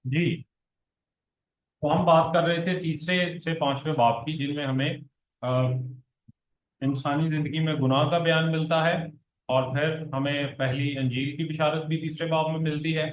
جی। تو हम बात कर रहे थे तीसरे से पांचवें बाब की, जिनमें हमें इंसानी जिंदगी में गुनाह का बयान मिलता है। और फिर हमें पहली अंजील की बिशारत भी तीसरे बाब में मिलती है।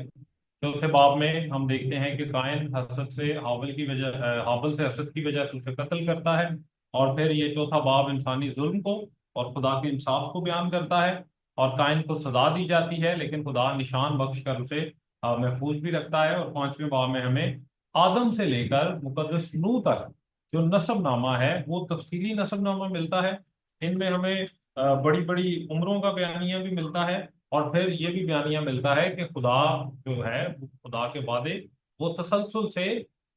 चौथे बाब में हम देखते हैं कि कायन हसद से हाबिल की वजह हाबिल से हसद की वजह से उसे कत्ल करता है। और फिर ये चौथा बाब इंसानी जुल्म को और खुदा के इंसाफ को बयान करता है। और कायन को सजा दी जाती है, लेकिन खुदा निशान बख्श कर उसे महफूज भी रखता है। और पांचवें बाब में हमें आदम से लेकर मुकद्दस नूह तक जो नसबनामा है वो तफसीली नसबनामा मिलता है। इनमें हमें बड़ी बड़ी उम्रों का बयानिया भी मिलता है। और फिर ये भी बयानिया मिलता है कि खुदा जो है वो खुदा के वादे वो तसलसल से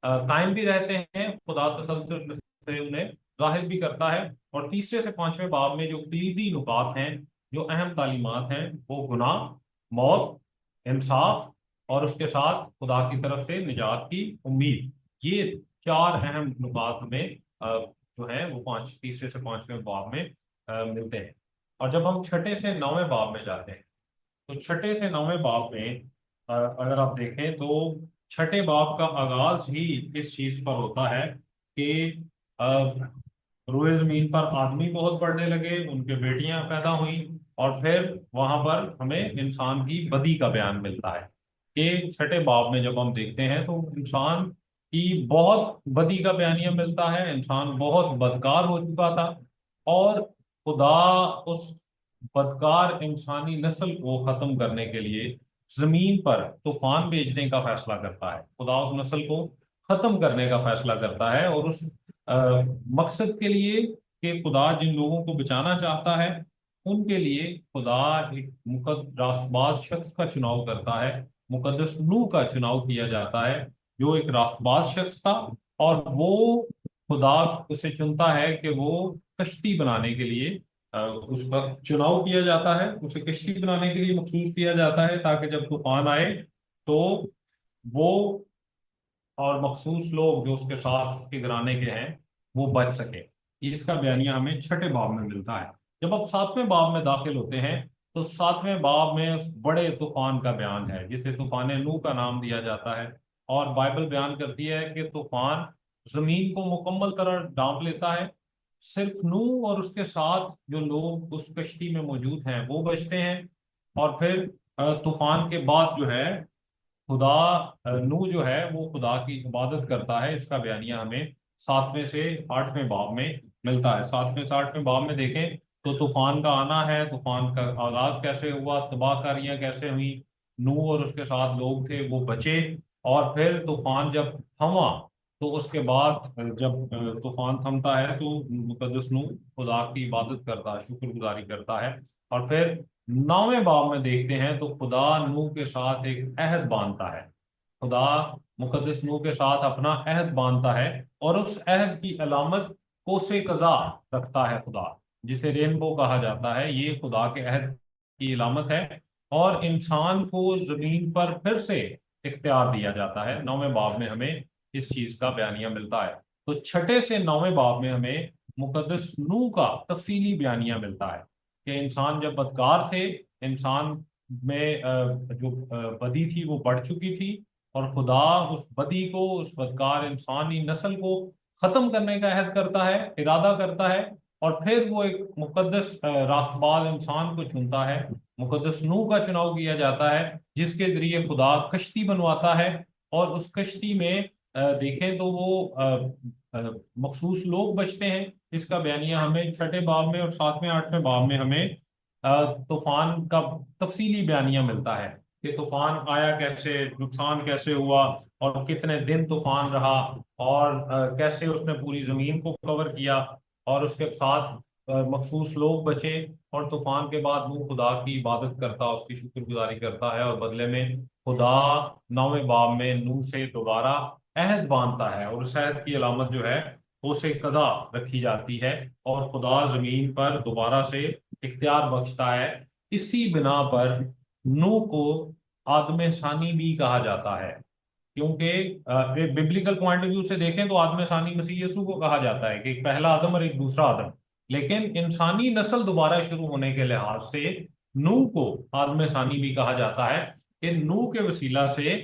कायम भी रहते हैं। खुदा तसलसल से उन्हें जाहिर भी करता है। और तीसरे से पांचवें बाब में जो कलीदी नुकात हैं, जो अहम तालीमात हैं, वो गुनाह, मौत, इंसाफ और उसके साथ खुदा की तरफ से निजात की उम्मीद, ये चार अहम नुकात हमें जो है वो पांच तीसरे से पांचवें बाब में मिलते हैं। और जब हम छठे से नौवें बाब में जाते हैं, तो छठे से नौवें बाब में अगर आप देखें तो छठे बाब का आगाज ही इस चीज पर होता है कि अ, रोए जमीन पर आदमी बहुत बढ़ने लगे, उनके बेटियां पैदा हुई। और फिर वहां पर हमें इंसान की बदी का बयान मिलता है कि छठे बाब में जब हम देखते हैं तो इंसान की बहुत बदी का बयानिया मिलता है। इंसान बहुत बदकार हो चुका था, और खुदा उस बदकार इंसानी नस्ल को खत्म करने के लिए जमीन पर तूफान भेजने का फैसला करता है। खुदा उस नस्ल को खत्म करने का फैसला करता है, और उस अ, मकसद के लिए कि खुदा जिन लोगों को बचाना चाहता है उनके लिए खुदा एक रास्तबाज शख्स का चुनाव करता है। मुकद्दस नूह का चुनाव किया जाता है, जो एक रास्तबाज शख्स था। और वो खुदा उसे चुनता है कि वो कश्ती बनाने के लिए उसका चुनाव किया जाता है, उसे कश्ती बनाने के लिए मखसूस किया जाता है, ताकि जब तूफान आए तो वो और मखसूस लोग जो उसके साथ उसके घराने के हैं वो बच सके। इसका बयानिया हमें छठे बाब में मिलता है। जब आप सातवें बाब में दाखिल होते हैं, तो सातवें बाब में उस बड़े तूफान का बयान है, जिसे तूफान नूह का नाम दिया जाता है। और बाइबल बयान करती है कि तूफान जमीन को मुकम्मल तरह ढांप लेता है। सिर्फ नूह और उसके साथ जो लोग उस कश्ती में मौजूद हैं वो बचते हैं। और फिर तूफान के बाद जो है खुदा नूह जो है वो खुदा की इबादत करता है। इसका बयानिया हमें सातवें से आठवें बाब में मिलता है। सातवें से आठवें बाब में देखें तो तूफान का आना है, तूफान का आगाज कैसे हुआ, तबाहकारियां कैसे हुई, नूह और उसके साथ लोग थे वो बचे। और फिर तूफान जब थमा तो उसके बाद जब तूफान थमता है तो मुकद्दस नूह खुदा की इबादत करता है, शुक्रगुजारी करता है। और फिर नौवें बाब में देखते हैं तो खुदा नूह के साथ एक अहद बांधता है। खुदा मुकद्दस नूह के साथ अपना अहद बांधता है, और उस अहद की अलामत कोसे कज़ा रखता है खुदा, जिसे रेनबो कहा जाता है। ये खुदा के अहद की अलामत है। और इंसान को जमीन पर फिर से इख्तियार दिया जाता है। नौवें बाब में हमें इस चीज का बयानिया मिलता है। तो छठे से नौवें बाब में हमें मुकद्दस नूह का तफसीली बयानिया मिलता है कि इंसान जब बदकार थे, इंसान में जो बदी थी वो बढ़ चुकी थी। और खुदा उस बदी को, उस बदकार इंसानी नस्ल को खत्म करने का अहद करता है, इरादा करता है। और फिर वो एक मुकद्दस रास्तबाज इंसान को चुनता है। मुकद्दस नूह का चुनाव किया जाता है, जिसके जरिए खुदा कश्ती बनवाता है। और उस कश्ती में देखें तो वो मखसूस लोग बचते हैं। इसका बयानिया हमें छठे बाब में और सातवें आठवें बाब में हमें तूफान का तफसीली बयानिया मिलता है कि तूफान आया कैसे, नुकसान कैसे हुआ, और कितने दिन तूफान रहा, और कैसे उसने पूरी जमीन को कवर किया। और उसके साथ मखसूस लोग बचे। और तूफान के बाद नूह खुदा की इबादत करता, उसकी शुक्रगुजारी करता है, और बदले में खुदा नौवें बाब में नूह से दोबारा अहद बांधता है। और उस अहद की अलामत जो है उसे कदा रखी जाती है, और खुदा जमीन पर दोबारा से इख्तियार बख्शता है। इसी बिना पर नूह को आदम सानी भी कहा जाता है, क्योंकि एक बिब्लिकल पॉइंट ऑफ व्यू से देखें तो आदम सानी मसीह यीशु को कहा जाता है कि एक पहला आदम और एक दूसरा आदम। लेकिन इंसानी नस्ल दोबारा शुरू होने के लिहाज से नूह को आदम सानी भी कहा जाता है कि नूह के वसीला से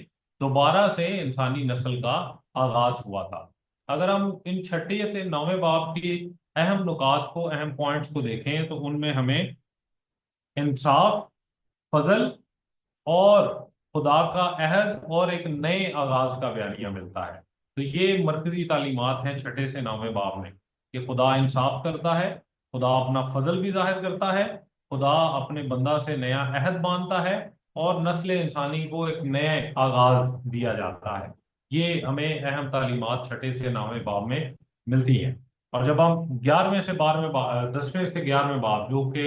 दोबारा से इंसानी नस्ल का आगाज हुआ था। अगर हम इन छठे से नौवें बाब की अहम नुकात को, अहम पॉइंट्स को देखें, तो उनमें हमें इंसाफ, फजल और खुदा का अहद और एक नए आगाज का बयानिया मिलता है। तो ये मरकजी तालीमात हैं छठे से नौवें बाब में, कि खुदा इंसाफ करता है, खुदा अपना फजल भी जाहिर करता है, खुदा अपने बंदा से नया अहद बांधता है, और नस्ल इंसानी को एक नए आगाज दिया जाता है। ये हमें अहम तालीमात छठे से नौवें बाब में मिलती हैं। और जब हम 10वें से 11वें बाब, जो कि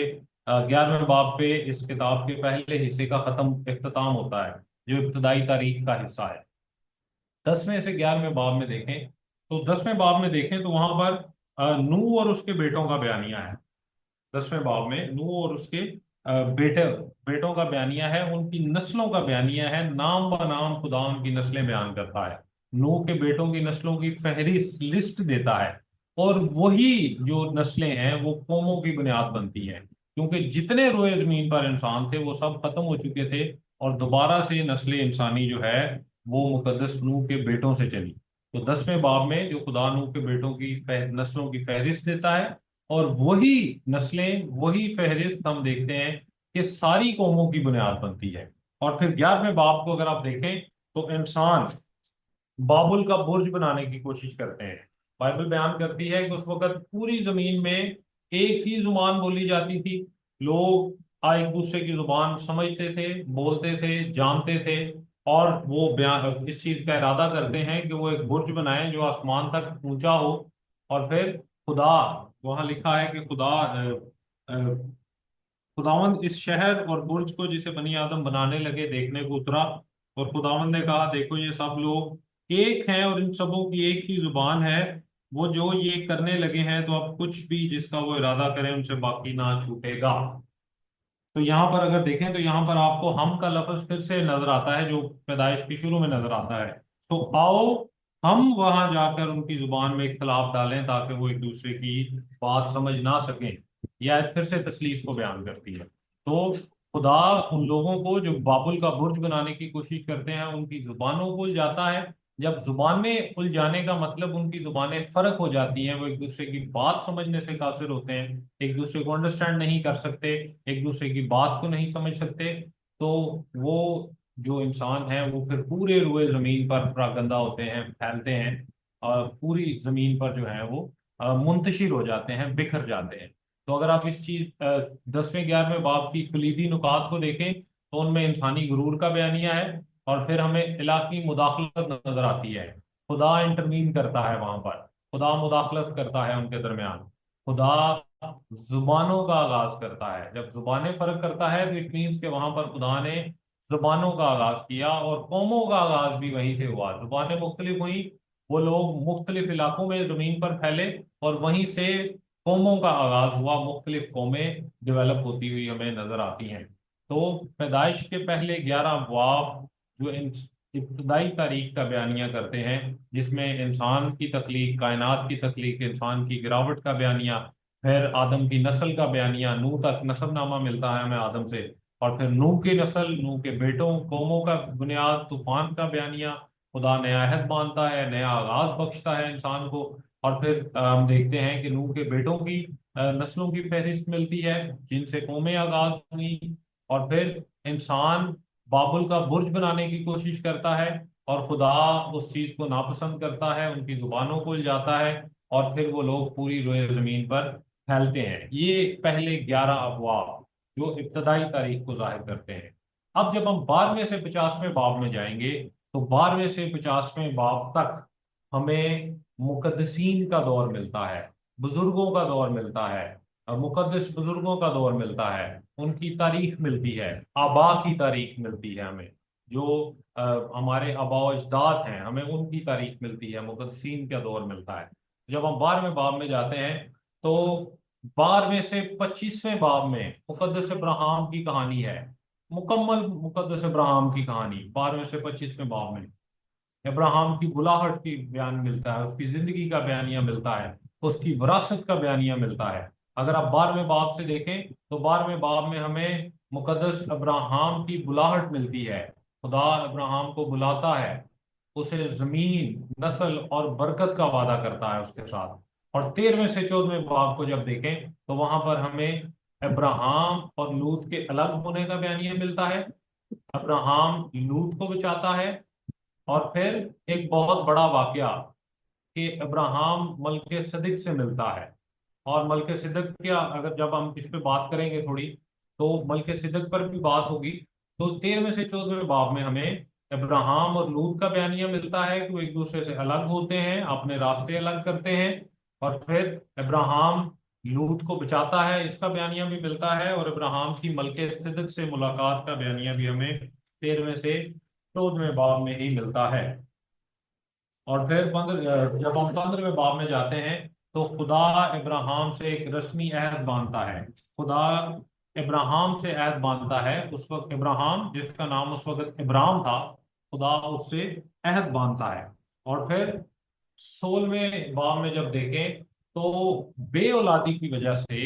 11वें बाब पे इस किताब के पहले हिस्से का खत्म इख्तिताम होता है, जो इब्तदाई तारीख का हिस्सा है, 10वें से 11वें बाब में देखें, तो 10वें बाब में देखें तो वहां पर नूह और उसके बेटों का बयानिया है। 10वें बाब में नूह और उसके बेटों का बयानिया है, उनकी नस्लों का बयानिया है, नाम ब नाम खुदा उनकी नस्लें बयान करता है। नूह के बेटों की नस्लों की फहरिस्त लिस्ट देता है, और वही जो नस्लें हैं वो कौमों की बुनियाद बनती हैं, क्योंकि जितने रोए जमीन पर इंसान थे वो सब खत्म हो चुके थे, और दोबारा से नस्ल इंसानी जो है वो मुकद्दस नूह के बेटों से चली। तो 10वें बाब में जो खुदा नूह के बेटों की नस्लों की फहरिस्त देता है, और वही नस्लें, वही फहरिस्त हम देखते हैं कि सारी कौमों की बुनियाद बनती है। और फिर 11वें बाब को अगर आप देखें, तो इंसान बाबुल का बुर्ज बनाने की कोशिश करते हैं। बाइबल बयान करती है कि उस वक्त पूरी जमीन में एक ही जुबान बोली जाती थी। लोग एक दूसरे की जुबान समझते थे, बोलते थे, जानते थे, और वो बयान इस चीज का इरादा करते हैं कि वो एक बुर्ज बनाएं जो आसमान तक ऊंचा हो। और फिर खुदा, वहां लिखा है कि खुदावंद इस शहर और बुर्ज को जिसे बनी आदम बनाने लगे देखने को उतरा, और खुदावंद ने कहा, देखो ये सब लोग एक हैं और इन सबों की एक ही जुबान है। वो जो ये करने लगे हैं, तो अब कुछ भी जिसका वो इरादा करें उनसे बाकी ना छूटेगा। तो यहाँ पर अगर देखें, तो यहाँ पर आपको हम का लफ्ज फिर से नजर आता है, जो पैदाइश के शुरू में नजर आता है। तो आओ हम वहां जाकर उनकी जुबान में इख्तलाफ डालें, ताकि वो एक दूसरे की बात समझ ना सकें। यह फिर से तसलीस को बयान करती है। तो खुदा उन लोगों को जो बाबुल का बुर्ज बनाने की कोशिश करते हैं, उनकी जुबानों को उलझाता है। जब जुबानें उलझाने का मतलब उनकी जुबानें फर्क हो जाती हैं, वो एक दूसरे की बात समझने से कासिर होते हैं, एक दूसरे को अंडरस्टैंड नहीं कर सकते, एक दूसरे की बात को नहीं समझ सकते, तो वो जो इंसान है वो फिर पूरे रुए जमीन पर परागंदा होते हैं, फैलते हैं, और पूरी जमीन पर जो है वो मुंतशिर हो जाते हैं, बिखर जाते हैं। तो अगर आप इस चीज 10वें 11वें बाब की कलीदी नुकात को देखें, तो उनमें इंसानी गुरूर का बयानिया है, और फिर हमें इलाकी मुदाखलत नजर आती है। खुदा इंटरवीन करता है वहां पर, खुदा मुदाखलत करता है उनके दरमियान। खुदा जुबानों का आगाज करता है। जब जुबानें फर्क करता है, तो इट मीन्स कि वहां पर खुदा ने जुबानों का आगाज किया, और कौमों का आगाज भी वहीं से हुआ। जुबानें मुख्तलिफ हुई, वो लोग मुख्तलिफ इलाकों में जमीन पर फैले, और वहीं से कौमों का आगाज हुआ। मुख्तलिफ कौमें डेवलप होती हुई हमें नजर आती हैं। तो पैदाइश के पहले 11 अबवाब जो इब्तदाई तारीख का बयानिया करते हैं, जिसमें इंसान की तख्लीक, कायनात की तख्लीक, इंसान की गिरावट का बयानिया, फिर आदम की नस्ल का बयानिया, नूह तक नसबनामा मिलता है हमें आदम से, और फिर नूह की नस्ल, नूह के बेटों, कौमों का बुनियाद, तूफान का बयानिया, खुदा नया अहद बांधता है, नया आगाज बख्शता है इंसान को। और फिर हम देखते हैं कि नूह के बेटों की नस्लों की फहरिस्त मिलती है, जिनसे कौमें आगाज हुई। और फिर इंसान बाबुल का बुर्ज बनाने की कोशिश करता है, और खुदा उस चीज को नापसंद करता है, उनकी जुबानों को उलझाता है, और फिर वो लोग पूरी रोए जमीन पर फैलते हैं। ये पहले 11 अबवाब जो इब्तदाई तारीख को जाहिर करते हैं। अब जब हम 12वें से 50वें बाब में जाएंगे, तो 12वें से 50वें बाब तक हमें मुकद्दसीन का दौर मिलता है, बुजुर्गों का दौर मिलता है, मुकद्दस बुजुर्गों का दौर मिलता है, उनकी तारीख मिलती है, आबा की तारीख मिलती है हमें, जो हमारे आबा अजदाद हैं, हमें उनकी तारीख मिलती है, मुकद्दसीन का दौर मिलता है। जब हम 12वें बाब में जाते हैं, तो 12वें से 25वें बाब में मुकद्दस अब्राहम की कहानी है, मुकम्मल मुकद्दस अब्राहम की कहानी 12वें से 25वें बाब में। अब्राहम की बुलाहट की बयान मिलता है, उसकी जिंदगी का बयानिया मिलता है, उसकी विरासत का बयानिया मिलता है। अगर आप 12वें बाब से देखें, तो 12वें बाब में हमें मुकद्दस अब्राहम की बुलाहट मिलती है, خدا ابراہیم کو بلاتا ہے، اسے زمین، نسل اور برکت کا وعدہ کرتا ہے اس کے ساتھ۔ اور 13ویں سے 14ویں باب کو جب دیکھیں تو وہاں پر ہمیں ابراہیم اور لوط کے الگ ہونے کا بیانیہ ملتا ہے۔ ابراہیم لوط کو بچاتا ہے، اور پھر ایک بہت بڑا واقعہ کہ ابراہیم ملک صدق سے ملتا ہے۔ اور ملک صدق کیا، اگر جب ہم اس پہ بات کریں گے تھوڑی، تو ملک صدق پر بھی بات ہوگی۔ تو 13ویں سے 14ویں باب میں ہمیں ابراہیم اور لوط کا بیانیہ ملتا ہے کہ وہ ایک دوسرے سے الگ ہوتے ہیں، اپنے راستے الگ کرتے ہیں، اور پھر ابراہیم لوط کو بچاتا ہے، اس کا بیانیہ بھی ملتا ہے، اور ابراہیم کی ملک صدق سے ملاقات کا بیانیہ بھی ہمیں 13ویں سے 14ویں باب میں ہی ملتا ہے۔ اور پھر جب ہم 15ویں باب میں جاتے ہیں تو خدا ابراہیم سے ایک رسمی عہد باندھتا ہے۔ خدا ابراہیم سے عہد باندھتا ہے، اس وقت ابراہیم جس کا نام اس وقت ابرام تھا، خدا اس سے عہد باندھتا ہے۔ اور پھر 16ویں باب میں جب دیکھیں تو بے اولادی کی وجہ سے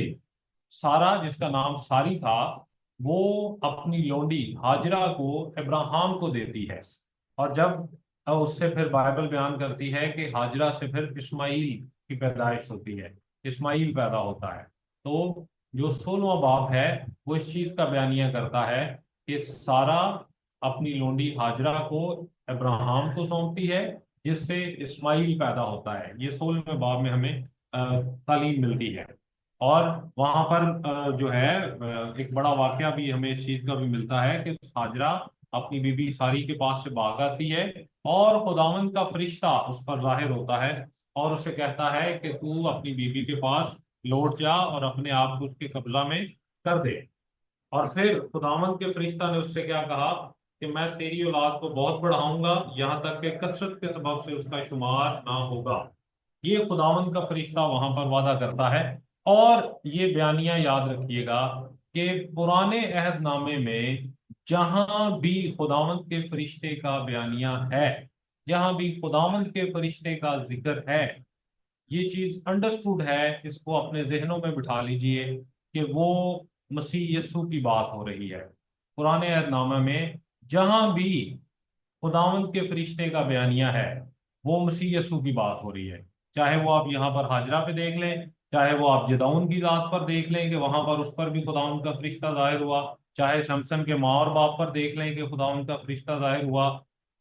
سارا، جس کا نام ساری تھا، وہ اپنی لونڈی ہاجرہ کو ابراہیم کو دیتی ہے۔ اور جب اس سے پھر بائبل بیان کرتی ہے کہ ہاجرہ سے پھر اسماعیل کی پیدائش ہوتی ہے، اسماعیل پیدا ہوتا ہے۔ تو جو 16واں باب ہے وہ اس چیز کا بیانیہ کرتا ہے کہ سارا اپنی لونڈی ہاجرہ کو ابراہیم کو سونپتی ہے، جس سے اسماعیل پیدا ہوتا ہے۔ یہ 16ویں باب میں ہمیں تعلیم ملتی ہے۔ اور وہاں پر جو ہے ایک بڑا واقعہ بھی ہمیں اس چیز کا بھی ملتا ہے کہ ہاجرہ اپنی بی بی ساری کے پاس سے بھاگ آتی ہے، اور خداوند کا فرشتہ اس پر ظاہر ہوتا ہے اور اسے کہتا ہے کہ تو اپنی بیوی کے پاس لوٹ جا اور اپنے آپ کو اس کے قبضہ میں کر دے۔ اور پھر خداوند کے فرشتہ نے اس سے کیا کہا کہ میں تیری اولاد کو بہت بڑھاؤں گا، یہاں تک کہ کثرت کے سبب سے اس کا شمار نہ ہوگا۔ یہ خداوند کا فرشتہ وہاں پر وعدہ کرتا ہے۔ اور یہ بیانیہ یاد رکھیے گا کہ پرانے عہد نامے میں جہاں بھی خداوند کے فرشتے کا بیانیہ ہے، جہاں بھی خداوند کے فرشتے کا ذکر ہے، یہ چیز انڈرسٹوڈ ہے، اس کو اپنے ذہنوں میں بٹھا لیجئے کہ وہ مسیح یسوع کی بات ہو رہی ہے۔ پرانے عہد نامہ میں جہاں بھی خداوند کے فرشتے کا بیانیہ ہے، وہ مسیح یسوع کی بات ہو رہی ہے۔ چاہے وہ آپ یہاں پر حاجرہ پہ دیکھ لیں، چاہے وہ آپ جدعون کی ذات پر دیکھ لیں کہ وہاں پر اس پر بھی خداوند کا فرشتہ ظاہر ہوا، چاہے شمسن کے ماں اور باپ پر دیکھ لیں کہ خداوند کا فرشتہ ظاہر ہوا،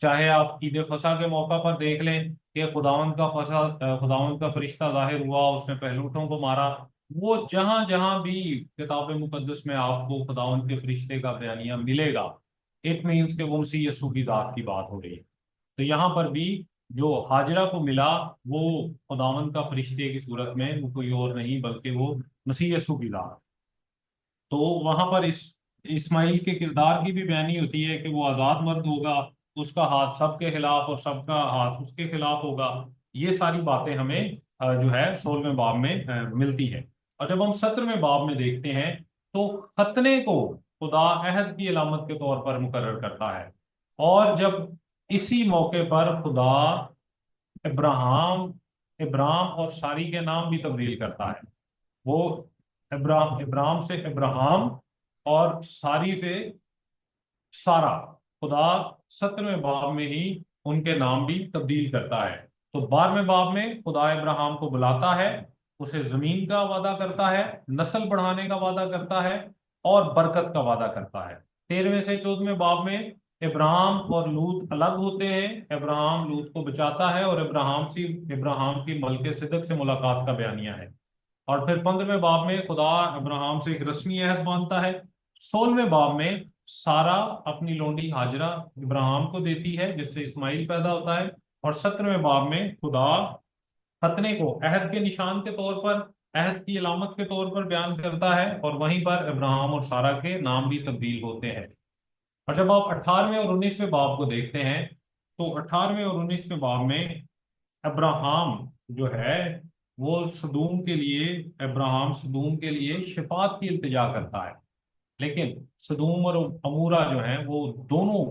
چاہے آپ عید فصح کے موقع پر دیکھ لیں کہ خداوند کا فرشتہ ظاہر ہوا، اس نے پہلوٹوں کو مارا۔ وہ جہاں جہاں بھی کتاب مقدس میں آپ کو خداوند کے فرشتے کا بیانیہ ملے گا، اٹ مینس کہ وہ مسیح یسوع کی ذات کی بات ہو رہی ہے۔ تو یہاں پر بھی جو ہاجرہ کو ملا وہ خداوند کا فرشتے کی صورت میں، وہ کوئی اور نہیں بلکہ وہ مسیح یسوع کی ذات۔ تو وہاں پر اسماعیل کے کردار کی بھی بیانی ہوتی ہے کہ وہ آزاد مرد ہوگا، اس کا ہاتھ سب کے خلاف اور سب کا ہاتھ اس کے خلاف ہوگا۔ یہ ساری باتیں ہمیں جو ہے 16ویں باب میں ملتی ہے۔ اور جب ہم 17ویں باب میں دیکھتے ہیں تو ختنے کو خدا عہد کی علامت کے طور پر مقرر کرتا ہے، اور جب اسی موقع پر خدا ابراہم ابرام اور ساری کے نام بھی تبدیل کرتا ہے۔ وہ ابرام سے ابراہم اور ساری سے سارا، خدا 17ویں باب میں ہی ان کے نام بھی تبدیل کرتا ہے۔ تو 12ویں باب میں خدا ابراہم کو بلاتا ہے، اسے زمین کا وعدہ کرتا ہے، نسل بڑھانے کا وعدہ کرتا ہے، اور برکت کا وعدہ کرتا ہے۔ 13ویں سے 14ویں باب میں ابراہم اور لوط الگ ہوتے ہیں، ابراہم لوط کو بچاتا ہے، اور ابراہم کی ملک صدق سے ملاقات کا بیانیہ ہے۔ اور پھر 15ویں باب میں خدا ابراہم سے ایک رسمی عہد باندھتا ہے۔ 16ویں باب میں سارا اپنی لونڈی ہاجرہ ابراہم کو دیتی ہے، جس سے اسماعیل پیدا ہوتا ہے۔ اور 17ویں باب میں خدا ختنے کو عہد کے نشان کے طور پر، عہد کی علامت کے طور پر بیان کرتا ہے، اور وہیں پر ابراہم اور سارا کے نام بھی تبدیل ہوتے ہیں۔ اور جب آپ 18ویں اور 19ویں باب کو دیکھتے ہیں تو 18ویں اور 19ویں باب میں ابراہم جو ہے وہ ابراہم صدوم کے لیے شفاعت کی التجا کرتا ہے، لیکن صدوم اور عمورہ جو ہیں وہ دونوں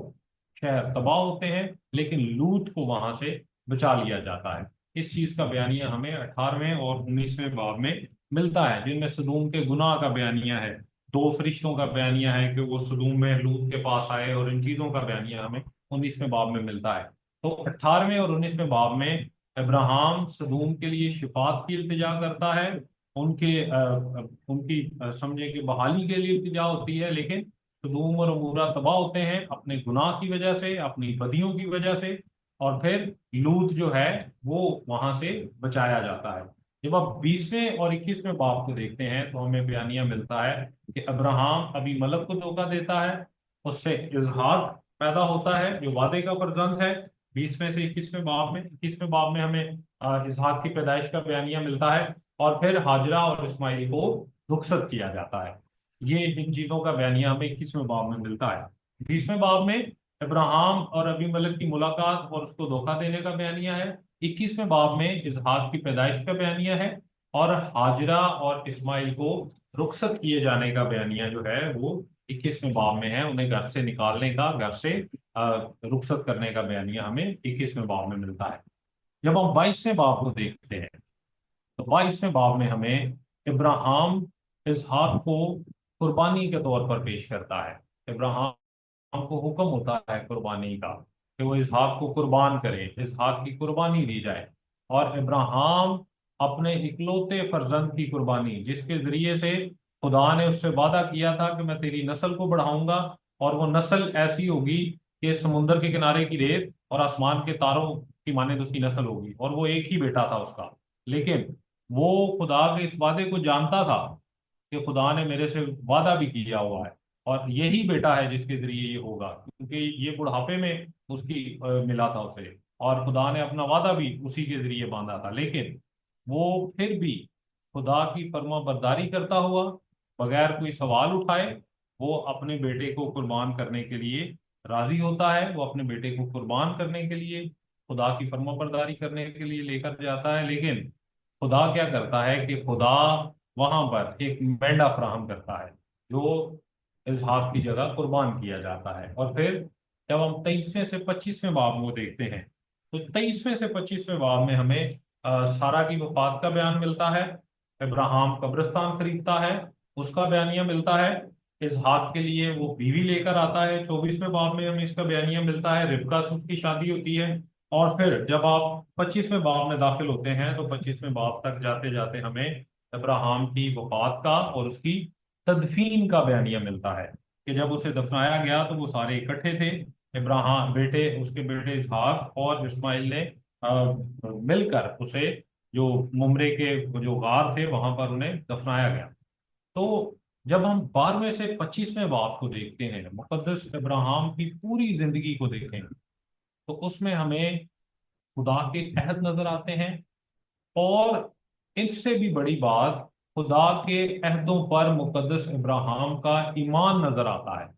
شہر تباہ ہوتے ہیں، لیکن لوط کو وہاں سے بچا لیا جاتا ہے۔ اس چیز کا بیانیہ ہمیں 18ویں اور 19ویں باب میں ملتا ہے، جن میں صدوم کے گناہ کا بیانیہ ہے، दो फरिश्तों का बयानिया है कि वो सदूम में लूत के पास आए, और इन चीज़ों का बयानिया हमें 19वें बाब में मिलता है। तो 18वें और 19वें बाब में अब्राहम सदूम के लिए शिफात की इल्तिजा करता है, उनकी समझे कि बहाली के लिए इल्तिजा होती है, लेकिन सदूम और अमूरा तबाह होते हैं अपने गुनाह की वजह से, अपनी बदियों की वजह से, और फिर लूत जो है वो वहां से बचाया जाता है। जब आप 20वें और 21वें बाब को देखते हैं तो हमें बयानिया मिलता है कि अब्राहम अभी मलक को धोखा देता है, उससे इजहाक पैदा होता है जो वादे का फर्जंद है। 20वें से 21वें बाब में, 21वें बाब में हमें इजहाक की पैदाइश का बयानिया मिलता है, और फिर हाजरा और इस्माइल को रुखसत किया जाता है। ये इन चीजों का बयानिया हमें 21वें बाब में मिलता है। 20वें बाब में अब्राहम और अबीमेलेक की मुलाकात और उसको धोखा देने का बयानिया है। 21वें बाब में इजहाक की पैदाइश का बयानिया है, और हाजरा और इस्माइल को रुखसत किए जाने का बयानिया जो है वो 21वें बाब में है। उन्हें घर से निकालने का, घर से रुखसत करने का बयानिया हमें 21वें बाब में मिलता है। जब हम 22वें बाब को देखते हैं तो 22वें बाब में हमें इब्राहिम इसहाक को कुर्बानी के तौर पर पेश करता है। इब्राहिम को हुक्म होता है कुर्बानी का कि वो इसहाक को कुर्बान करे, इसहाक की कुर्बानी दी जाए। और इब्राहिम अपने इकलौते फर्जंद की कुर्बानी, जिसके जरिए से खुदा ने उससे वादा किया था कि मैं तेरी नस्ल को बढ़ाऊंगा, और वो नस्ल ऐसी होगी कि समुंदर के किनारे की रेत और आसमान के तारों की माने उसकी नस्ल होगी, और वो एक ही बेटा था उसका। लेकिन वो खुदा के इस वादे को जानता था कि खुदा ने मेरे से वादा भी किया हुआ है, और यही बेटा है जिसके जरिए ये होगा, क्योंकि ये बुढ़ापे में उसकी मिला था उसे, और खुदा ने अपना वादा भी उसी के जरिए बांधा था। लेकिन वो फिर भी खुदा की फर्मा बरदारी करता हुआ, बगैर कोई सवाल उठाए, वो अपने बेटे को कुर्बान करने के लिए राजी होता है। वो अपने बेटे को कुर्बान करने के लिए, खुदा की फर्मा बरदारी करने के लिए लेकर जाता है। लेकिन खुदा क्या करता है कि खुदा वहां पर एक मेंढा फराहम करता है जो इसहाक की जगह कुर्बान किया जाता है। और फिर जब हम 23वें से 25वें बाब को देखते हैं तो 23वें से 25वें बाब में हमें सारा की वफात का बयान मिलता है। इब्राहिम कब्रिस्तान खरीदता है, उसका बयानिया मिलता है। इसहाक के लिए वो बीवी लेकर आता है। 24वें बाब में हमें इसका बयानिया मिलता है, रिबका से उसकी शादी होती है। और फिर जब आप 25वें बाब में दाखिल होते हैं तो 25वें बाब तक जाते जाते हमें अब्राहम की वफात का और उसकी तदफीन का बयानिया मिलता है कि जब उसे दफनाया गया तो वो सारे इकट्ठे थे। इब्राहिम बेटे, उसके बेटे इसहाक और इस्माइल ने मिलकर उसे, जो मुमरे के जो गार थे वहां पर उन्हें दफनाया गया। तो जब हम 12वें से 25वें बाब को देखते हैं, मुकद्दस इब्राहिम की पूरी जिंदगी को देखें, तो उसमें हमें खुदा के अहद नजर आते हैं, और इससे भी बड़ी बात, खुदा के अहदों पर मुकद्दस इब्राहिम का ईमान नजर आता है।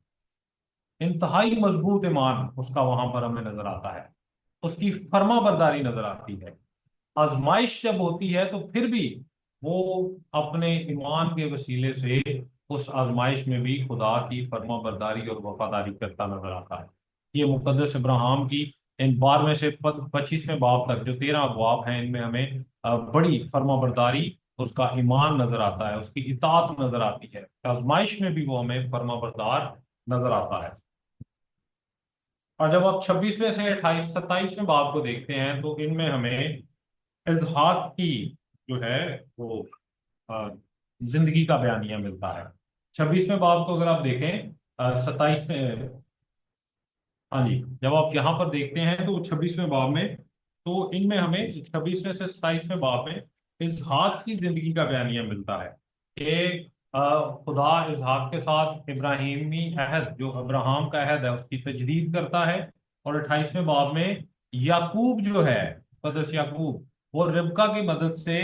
इंतहाई मजबूत ईमान उसका वहां पर हमें नजर आता है। उसकी फर्मा बरदारी नजर आती है। आजमाइश जब होती है तो फिर भी वो अपने ईमान के वसीले से उस आजमाइश में भी खुदा की फर्मा बरदारी और वफादारी करता नजर आता है। ये मुकद्दस इब्राहिम की इन 12वें से 25वें बाब तक जो 13 अबवाब हैं, इनमें हमें बड़ी फर्मा बरदारी, उसका ईमान नजर आता है, उसकी इताअत नजर आती है। आजमाइश में भी वो हमें फर्मा बरदार नजर आता है। और जब आप 26वें से 27वें बाब को देखते हैं तो इनमें हमें इजहाक की जो है वो अ, जिंदगी का बयानिया मिलता है। 26वें बाब को अगर आप देखें, 27वें, हाँ जी, जब आप यहाँ पर देखते हैं तो 26वें बाब में, तो इनमें हमें 26वें से 27वें बाब में इसहाक की जिंदगी का बयानिया मिलता है कि खुदा इसहाक के साथ इब्राहिमी अहद, जो अब्राहम का अहद है, उसकी तजदीद करता है। और 28वें बाब में याकूब जो है, कदस याकूब, वो रिबका की मदद से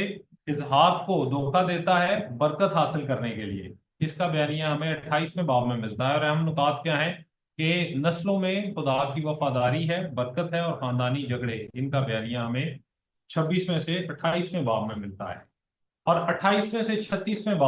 इसहाक को धोखा देता है बरकत हासिल करने के लिए। इसका बयानिया हमें 28वें बाब में मिलता है। और अहम नुकात क्या है कि नस्लों में खुदा की वफादारी है, बरकत है, और खानदानी झगड़े, इनका बयानिया हमें 26वें से 28वें बाब में मिलता है। और 28वें से 36वें बाब